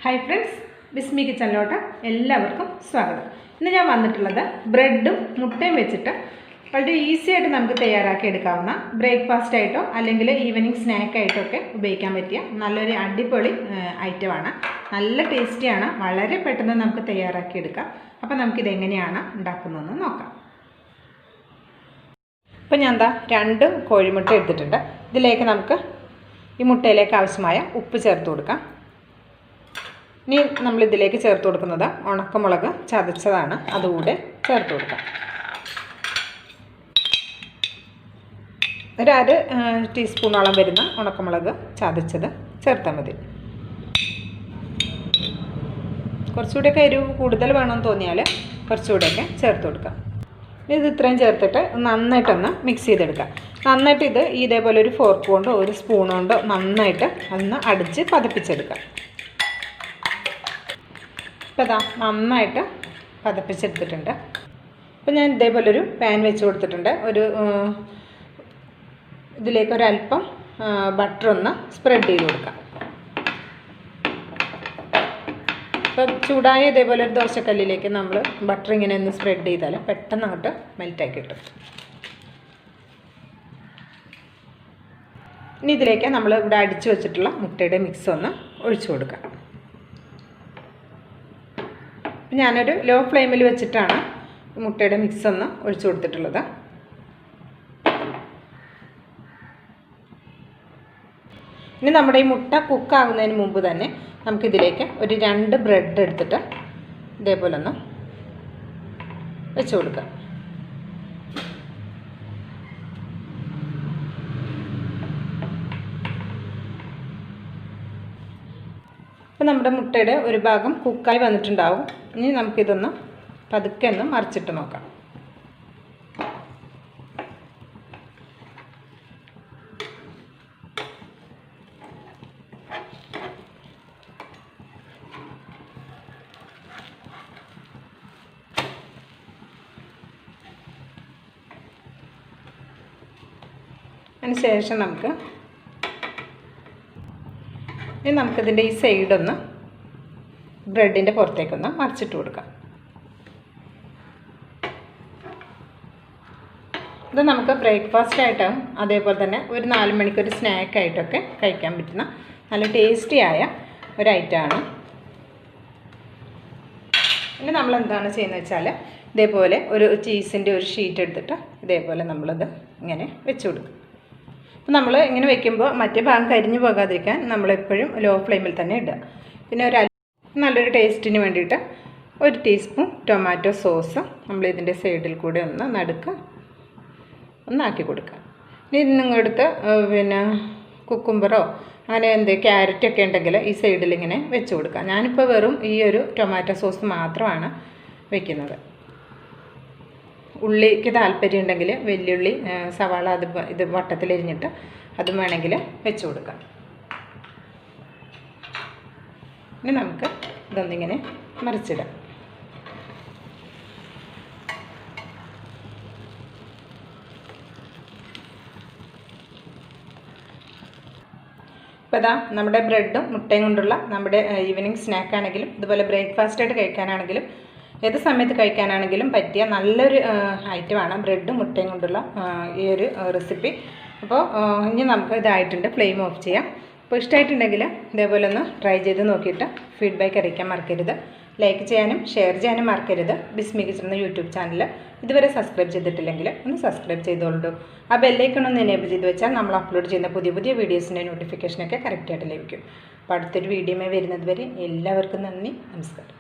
Hi friends, ബിസ്മി കിച്ചണിലോട്ട് എല്ലാവർക്കും സ്വാഗതം. ഇന്ന് ഞാൻ വന്നിട്ടുള്ളത് ബ്രെഡും മുട്ടയും വെച്ചിട്ട് വളരെ ഈസി ആയിട്ട് നമുക്ക് തയ്യാറാക്കി എടുക്കാവുന്ന ബ്രേക്ക്ഫാസ്റ്റ് ആയിട്ടോ അല്ലെങ്കിൽ ഈവനിങ് സ്നാക്കായിട്ടോ ഒക്കെ ഉപയോഗിക്കാൻ പറ്റിയ നല്ലൊരു അടിപൊളി ഐറ്റമാണ്. നല്ല ടേസ്റ്റിയാണ്, വളരെ പെട്ടെന്ന് നമുക്ക് തയ്യാറാക്കി എടുക്കാം. അപ്പോൾ നമുക്കിത് എങ്ങനെയാണ് ഉണ്ടാക്കുന്നതെന്ന് നോക്കാം. ഇപ്പോൾ ഞാൻ എന്താ 2 കോഴിമുട്ട എടുത്തിട്ടുണ്ട്. ഇതിലേക്ക് നമുക്ക് ഈ മുട്ടയിലേക്ക് ആവശ്യമായ ഉപ്പ് ചേർത്ത് കൊടുക്കാം. ഇനി നമ്മളിതിലേക്ക് ചേർത്ത് കൊടുക്കുന്നത് ഉണക്കമുളക് ചതച്ചതാണ്, അതുകൂടെ ചേർത്ത് കൊടുക്കാം. ഒരു 1/2 ടീസ്പൂണോളം വരുന്ന ഉണക്കമുളക് ചതച്ചത് ചേർത്താൽ മതി. കുറച്ചുകൂടെയൊക്കെ എരിവ് കൂടുതൽ വേണമെന്ന് തോന്നിയാൽ കുറച്ചുകൂടെയൊക്കെ ചേർത്ത് കൊടുക്കാം. ഇത് ഇത്രയും ചേർത്തിട്ട് നന്നായിട്ടൊന്ന് മിക്സ് ചെയ്തെടുക്കാം. നന്നായിട്ട് ഇത് ഇതേപോലെ ഒരു ഫോർക്ക് കൊണ്ടോ ഒരു സ്പൂൺ കൊണ്ടോ നന്നായിട്ട് ഒന്ന് അടിച്ച് പതപ്പിച്ചെടുക്കാം. ഇപ്പോൾ ഇതാ നന്നായിട്ട് പതപ്പിച്ചെടുത്തിട്ടുണ്ട്. അപ്പോൾ ഞാൻ ഇതേപോലൊരു പാൻ വെച്ച് കൊടുത്തിട്ടുണ്ട്. ഇതിലേക്ക് ഒരല്പം ബട്ടർ ഒന്ന് സ്പ്രെഡ് ചെയ്ത് കൊടുക്കാം. ഇപ്പോൾ ചൂടായ ഇതേപോലെ ഒരു ദോശക്കല്ലിലേക്ക് നമ്മൾ ബട്ടർ ഇങ്ങനെ ഒന്ന് സ്പ്രെഡ് ചെയ്താൽ പെട്ടെന്ന് അങ്ങോട്ട് മെൽറ്റാക്കി കിട്ടും. ഇനി ഇതിലേക്ക് നമ്മൾ ഇവിടെ അടിച്ചു വെച്ചിട്ടുള്ള മുട്ടയുടെ മിക്സ് ഒന്ന് ഒഴിച്ചു കൊടുക്കാം. ഞാനൊരു ലോ ഫ്ലെയിമിൽ വെച്ചിട്ടാണ് മുട്ടയുടെ മിക്സ് ഒന്ന് ഒഴിച്ചു കൊടുത്തിട്ടുള്ളത്. ഇനി നമ്മുടെ ഈ മുട്ട കുക്കാകുന്നതിന് മുമ്പ് തന്നെ നമുക്കിതിലേക്ക് ഒരു 2 ബ്രെഡ് എടുത്തിട്ട് ഇതേപോലെ ഒന്ന് വെച്ച് കൊടുക്കാം. അപ്പോൾ നമ്മുടെ മുട്ടയുടെ ഒരു ഭാഗം കുക്കായി വന്നിട്ടുണ്ടാവും. ഇനി നമുക്കിതൊന്ന് പതുക്കെ ഒന്ന് മറിച്ചിട്ട് നോക്കാം. അതിനുശേഷം നമുക്കിതിൻ്റെ ഈ സൈഡൊന്ന് ബ്രെഡിൻ്റെ പുറത്തേക്കൊന്ന് മറിച്ചിട്ട് കൊടുക്കാം. ഇത് നമുക്ക് ബ്രേക്ക്ഫാസ്റ്റ് ആയിട്ടും അതേപോലെ തന്നെ ഒരു 4 മണിക്കൊരു സ്നാക്കായിട്ടൊക്കെ കഴിക്കാൻ പറ്റുന്ന നല്ല ടേസ്റ്റിയായ ഒരു ഐറ്റമാണ്. ഇനി നമ്മൾ എന്താണ് ചെയ്യുന്നത് വെച്ചാൽ ഇതേപോലെ ഒരു ചീസിൻ്റെ ഒരു ഷീറ്റ് എടുത്തിട്ട് ഇതേപോലെ നമ്മളത് ഇങ്ങനെ വെച്ച് കൊടുക്കും. അപ്പോൾ നമ്മൾ ഇങ്ങനെ വെക്കുമ്പോൾ മറ്റേ ഭാഗം കരിഞ്ഞു പോകാതിരിക്കാൻ നമ്മളെപ്പോഴും ലോ ഫ്ലെയിമിൽ തന്നെ ഇടുക. പിന്നെ നല്ലൊരു ടേസ്റ്റിന് വേണ്ടിയിട്ട് 1 ടീസ്പൂൺ ടൊമാറ്റോ സോസ് നമ്മളിതിൻ്റെ സൈഡിൽ കൂടെ ഒന്ന് നടുക്ക് ഒന്നാക്കി കൊടുക്കുക. ഇനി നിങ്ങളടുത്ത് പിന്നെ കുക്കുംബറോ അങ്ങനെ ക്യാരറ്റൊക്കെ ഉണ്ടെങ്കിൽ ഈ സൈഡിൽ ഇങ്ങനെ വെച്ച് കൊടുക്കുക. ഞാനിപ്പോൾ വെറും ഈ ഒരു ടൊമാറ്റോ സോസ് മാത്രമാണ് വെക്കുന്നത്. ഉള്ളിക്ക് താല്പര്യം ഉണ്ടെങ്കിൽ വെല്ലുള്ളി സവാള ഇത് വട്ടത്തിലരിഞ്ഞിട്ട് അതും വേണമെങ്കിൽ വെച്ച് കൊടുക്കാം. ഇനി നമുക്ക് ഇതൊന്നിങ്ങനെ മറിച്ചിടാം. ഇപ്പോൾ ഇതാ നമ്മുടെ ബ്രെഡും മുട്ടയും കൊണ്ടുള്ള നമ്മുടെ ഈവനിങ് സ്നാക്കാണെങ്കിലും ഇതുപോലെ ബ്രേക്ക്ഫാസ്റ്റായിട്ട് കഴിക്കാനാണെങ്കിലും ഏത് സമയത്ത് കഴിക്കാനാണെങ്കിലും പറ്റിയ നല്ലൊരു ഐറ്റമാണ് ബ്രെഡും മുട്ടയും കൊണ്ടുള്ള ഈ ഒരു റെസിപ്പി. അപ്പോൾ ഇനി നമുക്ക് ഇതായിട്ടുണ്ട്, ഫ്ലെയിം ഓഫ് ചെയ്യാം. അപ്പോൾ ഇഷ്ടമായിട്ടുണ്ടെങ്കിൽ ഇതേപോലെ ഒന്ന് ട്രൈ ചെയ്ത് നോക്കിയിട്ട് ഫീഡ്ബാക്ക് അറിയിക്കാൻ മറക്കരുത്. ലൈക്ക് ചെയ്യാനും ഷെയർ ചെയ്യാനും മറക്കരുത്. ബിസ്മി കിച്ചൺ എന്ന യൂട്യൂബ് ചാനൽ ഇതുവരെ സബ്സ്ക്രൈബ് ചെയ്തിട്ടില്ലെങ്കിൽ ഒന്ന് സബ്സ്ക്രൈബ് ചെയ്തോളൂ. ആ ബെല്ലൈക്കൺ ഒന്ന് എനേബിൾ ചെയ്ത് വെച്ചാൽ നമ്മൾ അപ്ലോഡ് ചെയ്യുന്ന പുതിയ വീഡിയോസിൻ്റെ നോട്ടിഫിക്കേഷനൊക്കെ കറക്റ്റായിട്ട് ലഭിക്കും. അപ്പോൾ അടുത്തൊരു വീഡിയോയിൽ വരുന്നത് വരെ എല്ലാവർക്കും നന്ദി, നമസ്കാരം.